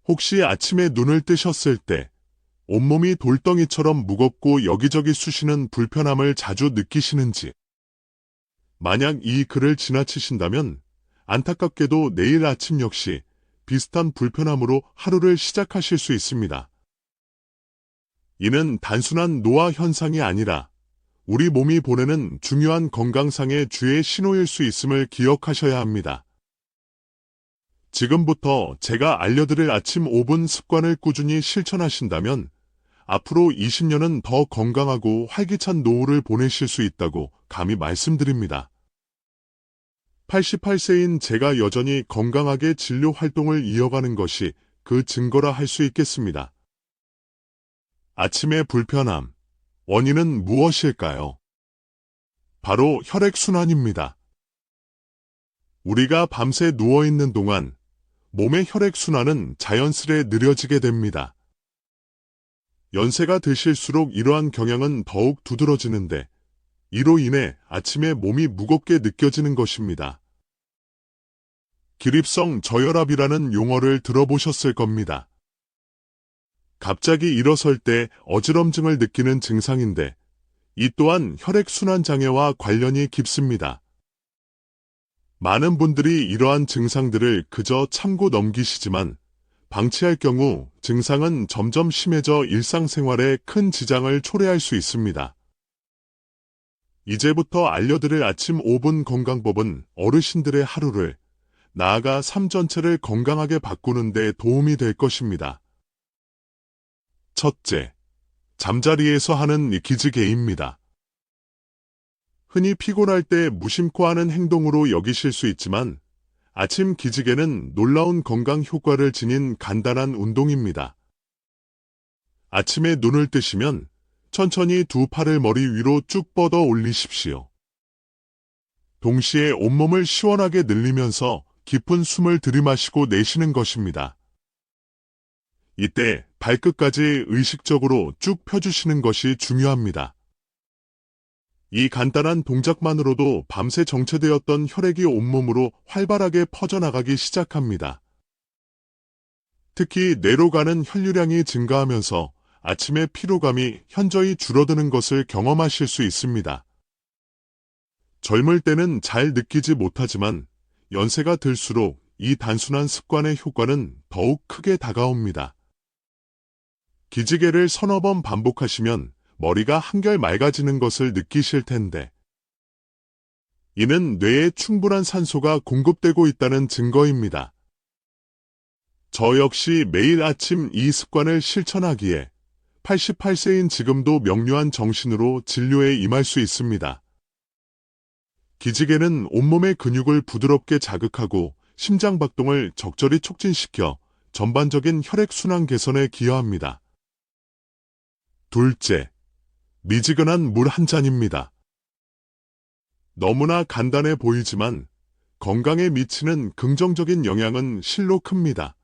혹시 아침에 눈을 뜨셨을 때 온몸이 돌덩이처럼 무겁고 여기저기 쑤시는 불편함을 자주 느끼시는지, 만약 이 글을 지나치신다면 안타깝게도 내일 아침 역시 비슷한 불편함으로 하루를 시작하실 수 있습니다. 이는 단순한 노화 현상이 아니라 우리 몸이 보내는 중요한 건강상의 주의 신호일 수 있음을 기억하셔야 합니다. 지금부터 제가 알려드릴 아침 5분 습관을 꾸준히 실천하신다면 앞으로 20년은 더 건강하고 활기찬 노후를 보내실 수 있다고 감히 말씀드립니다. 88세인 제가 여전히 건강하게 진료 활동을 이어가는 것이 그 증거라 할 수 있겠습니다. 아침의 불편함, 원인은 무엇일까요? 바로 혈액순환입니다. 우리가 밤새 누워있는 동안 몸의 혈액순환은 자연스레 느려지게 됩니다. 연세가 드실수록 이러한 경향은 더욱 두드러지는데 이로 인해 아침에 몸이 무겁게 느껴지는 것입니다. 기립성 저혈압이라는 용어를 들어보셨을 겁니다. 갑자기 일어설 때 어지럼증을 느끼는 증상인데 이 또한 혈액순환 장애와 관련이 깊습니다. 많은 분들이 이러한 증상들을 그저 참고 넘기시지만 방치할 경우 증상은 점점 심해져 일상생활에 큰 지장을 초래할 수 있습니다. 이제부터 알려드릴 아침 5분 건강법은 어르신들의 하루를, 나아가 삶 전체를 건강하게 바꾸는 데 도움이 될 것입니다. 첫째, 잠자리에서 하는 기지개입니다. 흔히 피곤할 때 무심코 하는 행동으로 여기실 수 있지만 아침 기지개는 놀라운 건강 효과를 지닌 간단한 운동입니다. 아침에 눈을 뜨시면 천천히 두 팔을 머리 위로 쭉 뻗어 올리십시오. 동시에 온몸을 시원하게 늘리면서 깊은 숨을 들이마시고 내쉬는 것입니다. 이때 발끝까지 의식적으로 쭉 펴주시는 것이 중요합니다. 이 간단한 동작만으로도 밤새 정체되었던 혈액이 온몸으로 활발하게 퍼져나가기 시작합니다. 특히 뇌로 가는 혈류량이 증가하면서 아침의 피로감이 현저히 줄어드는 것을 경험하실 수 있습니다. 젊을 때는 잘 느끼지 못하지만 연세가 들수록 이 단순한 습관의 효과는 더욱 크게 다가옵니다. 기지개를 서너 번 반복하시면 머리가 한결 맑아지는 것을 느끼실 텐데 이는 뇌에 충분한 산소가 공급되고 있다는 증거입니다. 저 역시 매일 아침 이 습관을 실천하기에 88세인 지금도 명료한 정신으로 진료에 임할 수 있습니다. 기지개는 온몸의 근육을 부드럽게 자극하고 심장 박동을 적절히 촉진시켜 전반적인 혈액순환 개선에 기여합니다. 둘째, 미지근한 물 한 잔입니다. 너무나 간단해 보이지만 건강에 미치는 긍정적인 영향은 실로 큽니다.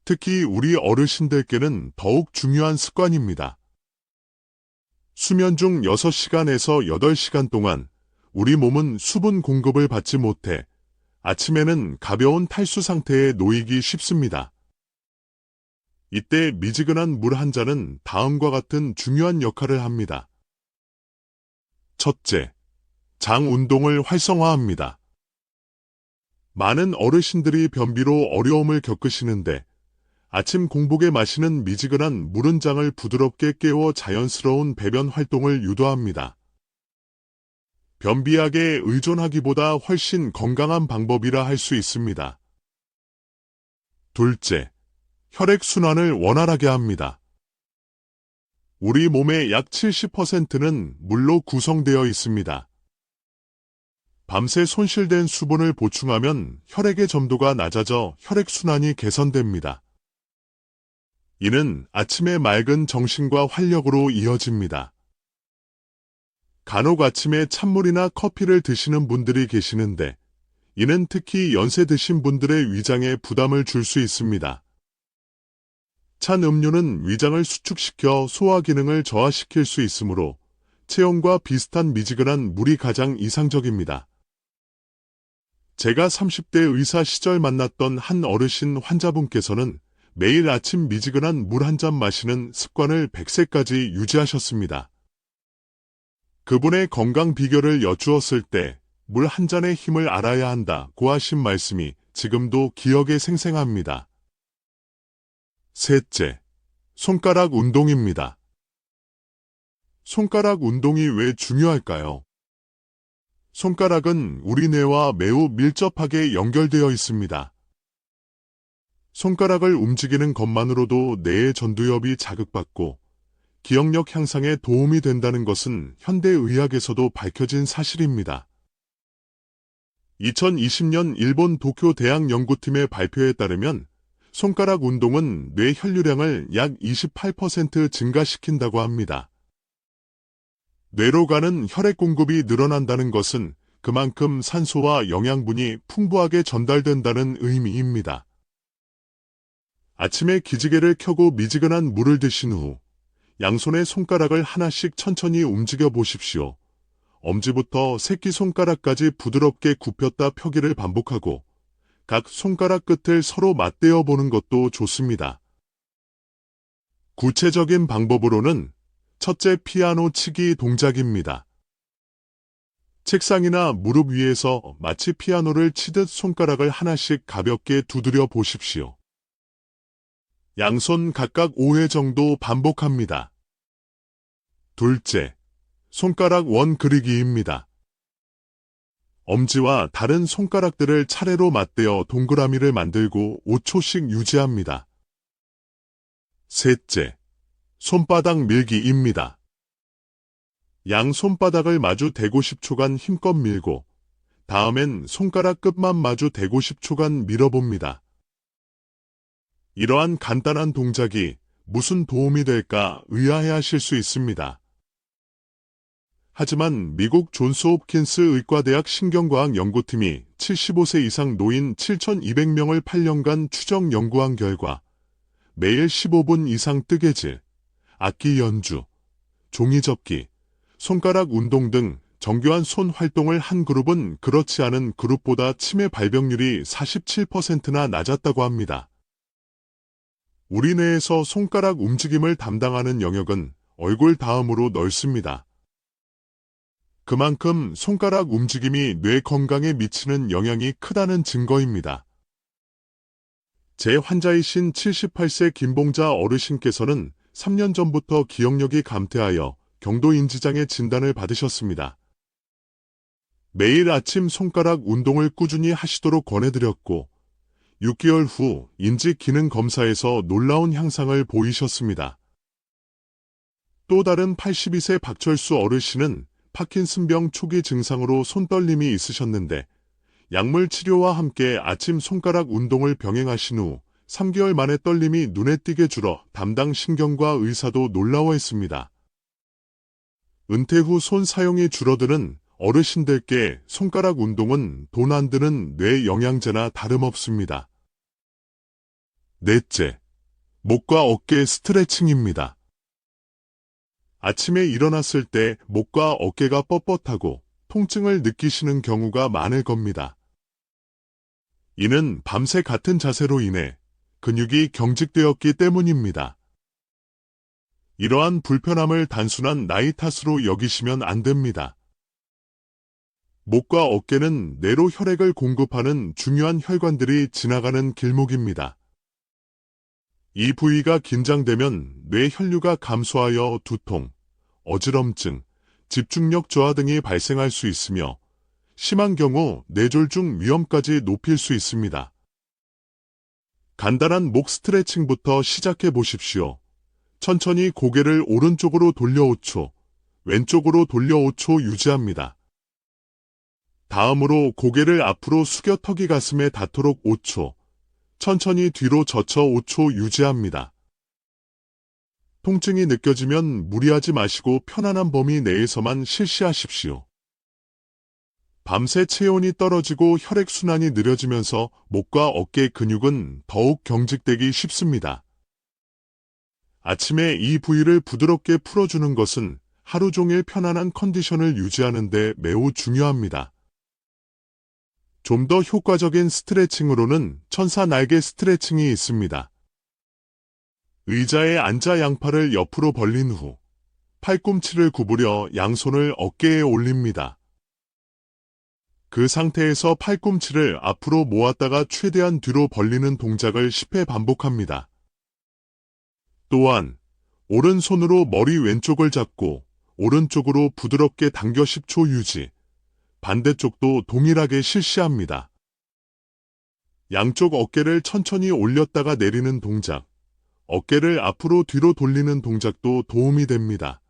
특히 우리 어르신들께는 더욱 중요한 습관입니다. 수면 중 6시간에서 8시간 동안 우리 몸은 수분 공급을 받지 못해 아침에는 가벼운 탈수 상태에 놓이기 쉽습니다. 이때 미지근한 물 한 잔은 다음과 같은 중요한 역할을 합니다. 첫째, 장 운동을 활성화합니다. 많은 어르신들이 변비로 어려움을 겪으시는데 아침 공복에 마시는 미지근한 물은 장을 부드럽게 깨워 자연스러운 배변 활동을 유도합니다. 변비약에 의존하기보다 훨씬 건강한 방법이라 할 수 있습니다. 둘째, 혈액순환을 원활하게 합니다. 우리 몸의 약 70%는 물로 구성되어 있습니다. 밤새 손실된 수분을 보충하면 혈액의 점도가 낮아져 혈액순환이 개선됩니다. 이는 아침의 맑은 정신과 활력으로 이어집니다. 간혹 아침에 찬물이나 커피를 드시는 분들이 계시는데 이는 특히 연세 드신 분들의 위장에 부담을 줄 수 있습니다. 찬 음료는 위장을 수축시켜 소화 기능을 저하시킬 수 있으므로 체온과 비슷한 미지근한 물이 가장 이상적입니다. 제가 30대 의사 시절 만났던 한 어르신 환자분께서는 매일 아침 미지근한 물 한 잔 마시는 습관을 100세까지 유지하셨습니다. 그분의 건강 비결을 여쭈었을 때 물 한 잔의 힘을 알아야 한다고 하신 말씀이 지금도 기억에 생생합니다. 셋째, 손가락 운동입니다. 손가락 운동이 왜 중요할까요? 손가락은 우리 뇌와 매우 밀접하게 연결되어 있습니다. 손가락을 움직이는 것만으로도 뇌의 전두엽이 자극받고 기억력 향상에 도움이 된다는 것은 현대의학에서도 밝혀진 사실입니다. 2020년 일본 도쿄 대학 연구팀의 발표에 따르면 손가락 운동은 뇌 혈류량을 약 28% 증가시킨다고 합니다. 뇌로 가는 혈액 공급이 늘어난다는 것은 그만큼 산소와 영양분이 풍부하게 전달된다는 의미입니다. 아침에 기지개를 켜고 미지근한 물을 드신 후 양손의 손가락을 하나씩 천천히 움직여 보십시오. 엄지부터 새끼손가락까지 부드럽게 굽혔다 펴기를 반복하고 각 손가락 끝을 서로 맞대어 보는 것도 좋습니다. 구체적인 방법으로는 첫째, 피아노 치기 동작입니다. 책상이나 무릎 위에서 마치 피아노를 치듯 손가락을 하나씩 가볍게 두드려 보십시오. 양손 각각 5회 정도 반복합니다. 둘째, 손가락 원 그리기입니다. 엄지와 다른 손가락들을 차례로 맞대어 동그라미를 만들고 5초씩 유지합니다. 셋째, 손바닥 밀기입니다. 양 손바닥을 마주 대고 10초간 힘껏 밀고 다음엔 손가락 끝만 마주 대고 10초간 밀어봅니다. 이러한 간단한 동작이 무슨 도움이 될까 의아해하실 수 있습니다. 하지만 미국 존스 홉킨스 의과대학 신경과학 연구팀이 75세 이상 노인 7,200명을 8년간 추적 연구한 결과 매일 15분 이상 뜨개질, 악기 연주, 종이접기, 손가락 운동 등 정교한 손 활동을 한 그룹은 그렇지 않은 그룹보다 치매 발병률이 47%나 낮았다고 합니다. 우리 뇌에서 손가락 움직임을 담당하는 영역은 얼굴 다음으로 넓습니다. 그만큼 손가락 움직임이 뇌 건강에 미치는 영향이 크다는 증거입니다. 제 환자이신 78세 김봉자 어르신께서는 3년 전부터 기억력이 감퇴하여 경도인지장애 진단을 받으셨습니다. 매일 아침 손가락 운동을 꾸준히 하시도록 권해드렸고 6개월 후 인지 기능 검사에서 놀라운 향상을 보이셨습니다. 또 다른 82세 박철수 어르신은 파킨슨병 초기 증상으로 손떨림이 있으셨는데 약물 치료와 함께 아침 손가락 운동을 병행하신 후 3개월 만에 떨림이 눈에 띄게 줄어 담당 신경과 의사도 놀라워했습니다. 은퇴 후 손 사용이 줄어드는 어르신들께 손가락 운동은 돈 안 드는 뇌 영양제나 다름없습니다. 넷째, 목과 어깨 스트레칭입니다. 아침에 일어났을 때 목과 어깨가 뻣뻣하고 통증을 느끼시는 경우가 많을 겁니다. 이는 밤새 같은 자세로 인해 근육이 경직되었기 때문입니다. 이러한 불편함을 단순한 나이 탓으로 여기시면 안 됩니다. 목과 어깨는 뇌로 혈액을 공급하는 중요한 혈관들이 지나가는 길목입니다. 이 부위가 긴장되면 뇌 혈류가 감소하여 두통, 어지럼증, 집중력 저하 등이 발생할 수 있으며 심한 경우 뇌졸중 위험까지 높일 수 있습니다. 간단한 목 스트레칭부터 시작해 보십시오. 천천히 고개를 오른쪽으로 돌려 5초, 왼쪽으로 돌려 5초 유지합니다. 다음으로 고개를 앞으로 숙여 턱이 가슴에 닿도록 5초, 천천히 뒤로 젖혀 5초 유지합니다. 통증이 느껴지면 무리하지 마시고 편안한 범위 내에서만 실시하십시오. 밤새 체온이 떨어지고 혈액순환이 느려지면서 목과 어깨 근육은 더욱 경직되기 쉽습니다. 아침에 이 부위를 부드럽게 풀어주는 것은 하루 종일 편안한 컨디션을 유지하는 데 매우 중요합니다. 좀 더 효과적인 스트레칭으로는 천사 날개 스트레칭이 있습니다. 의자에 앉아 양팔을 옆으로 벌린 후 팔꿈치를 구부려 양손을 어깨에 올립니다. 그 상태에서 팔꿈치를 앞으로 모았다가 최대한 뒤로 벌리는 동작을 10회 반복합니다. 또한 오른손으로 머리 왼쪽을 잡고 오른쪽으로 부드럽게 당겨 10초 유지, 반대쪽도 동일하게 실시합니다. 양쪽 어깨를 천천히 올렸다가 내리는 동작, 어깨를 앞으로 뒤로 돌리는 동작도 도움이 됩니다.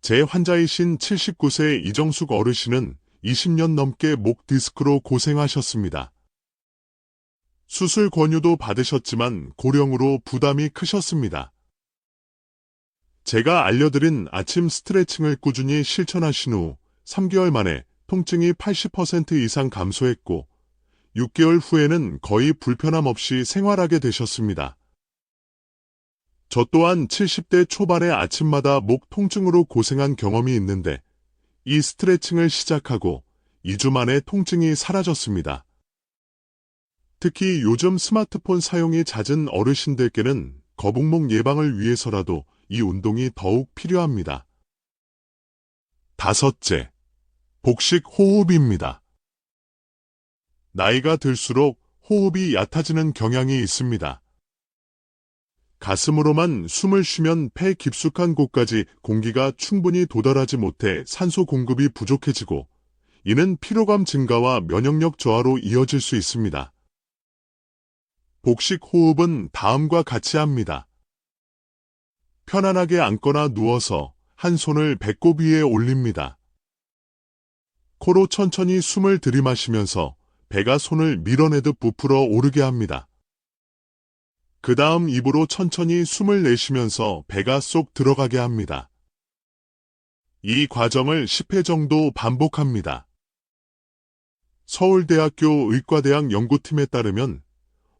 제 환자이신 79세 이정숙 어르신은 20년 넘게 목 디스크로 고생하셨습니다. 수술 권유도 받으셨지만 고령으로 부담이 크셨습니다. 제가 알려드린 아침 스트레칭을 꾸준히 실천하신 후 3개월 만에 통증이 80% 이상 감소했고 6개월 후에는 거의 불편함 없이 생활하게 되셨습니다. 저 또한 70대 초반의 아침마다 목 통증으로 고생한 경험이 있는데 이 스트레칭을 시작하고 2주 만에 통증이 사라졌습니다. 특히 요즘 스마트폰 사용이 잦은 어르신들께는 거북목 예방을 위해서라도 이 운동이 더욱 필요합니다. 다섯째, 복식 호흡입니다. 나이가 들수록 호흡이 얕아지는 경향이 있습니다. 가슴으로만 숨을 쉬면 폐 깊숙한 곳까지 공기가 충분히 도달하지 못해 산소 공급이 부족해지고 이는 피로감 증가와 면역력 저하로 이어질 수 있습니다. 복식 호흡은 다음과 같이 합니다. 편안하게 앉거나 누워서 한 손을 배꼽 위에 올립니다. 코로 천천히 숨을 들이마시면서 배가 손을 밀어내듯 부풀어 오르게 합니다. 그 다음 입으로 천천히 숨을 내쉬면서 배가 쏙 들어가게 합니다. 이 과정을 10회 정도 반복합니다. 서울대학교 의과대학 연구팀에 따르면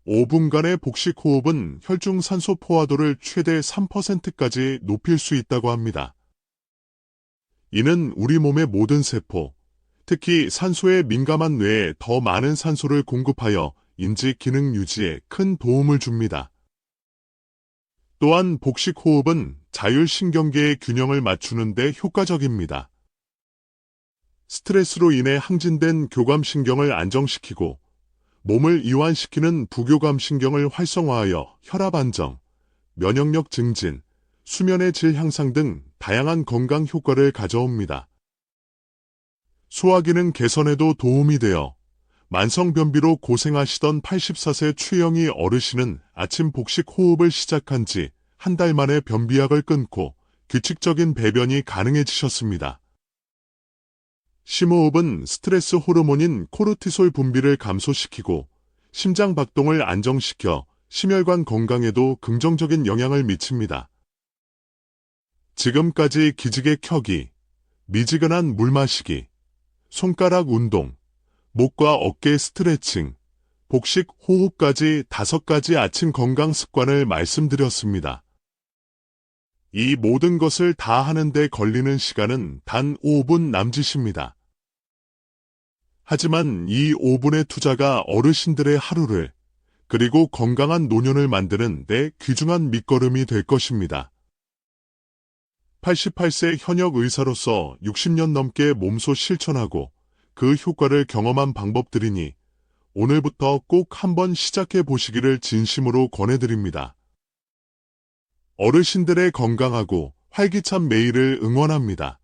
5분간의 복식 호흡은 혈중 산소 포화도를 최대 3%까지 높일 수 있다고 합니다. 이는 우리 몸의 모든 세포, 특히 산소에 민감한 뇌에 더 많은 산소를 공급하여 인지 기능 유지에 큰 도움을 줍니다. 또한 복식 호흡은 자율신경계의 균형을 맞추는 데 효과적입니다. 스트레스로 인해 항진된 교감신경을 안정시키고 몸을 이완시키는 부교감신경을 활성화하여 혈압 안정, 면역력 증진, 수면의 질 향상 등 다양한 건강 효과를 가져옵니다. 소화기능 개선에도 도움이 되어 만성변비로 고생하시던 84세 최영희 어르신은 아침 복식 호흡을 시작한 지 한 달 만에 변비약을 끊고 규칙적인 배변이 가능해지셨습니다. 심호흡은 스트레스 호르몬인 코르티솔 분비를 감소시키고 심장 박동을 안정시켜 심혈관 건강에도 긍정적인 영향을 미칩니다. 지금까지 기지개 켜기, 미지근한 물 마시기, 손가락 운동, 목과 어깨 스트레칭, 복식 호흡까지 5가지 아침 건강 습관을 말씀드렸습니다. 이 모든 것을 다 하는데 걸리는 시간은 단 5분 남짓입니다. 하지만 이 5분의 투자가 어르신들의 하루를 그리고 건강한 노년을 만드는 데 귀중한 밑거름이 될 것입니다. 88세 현역 의사로서 60년 넘게 몸소 실천하고 그 효과를 경험한 방법들이니 오늘부터 꼭 한번 시작해 보시기를 진심으로 권해드립니다. 어르신들의 건강하고 활기찬 매일을 응원합니다.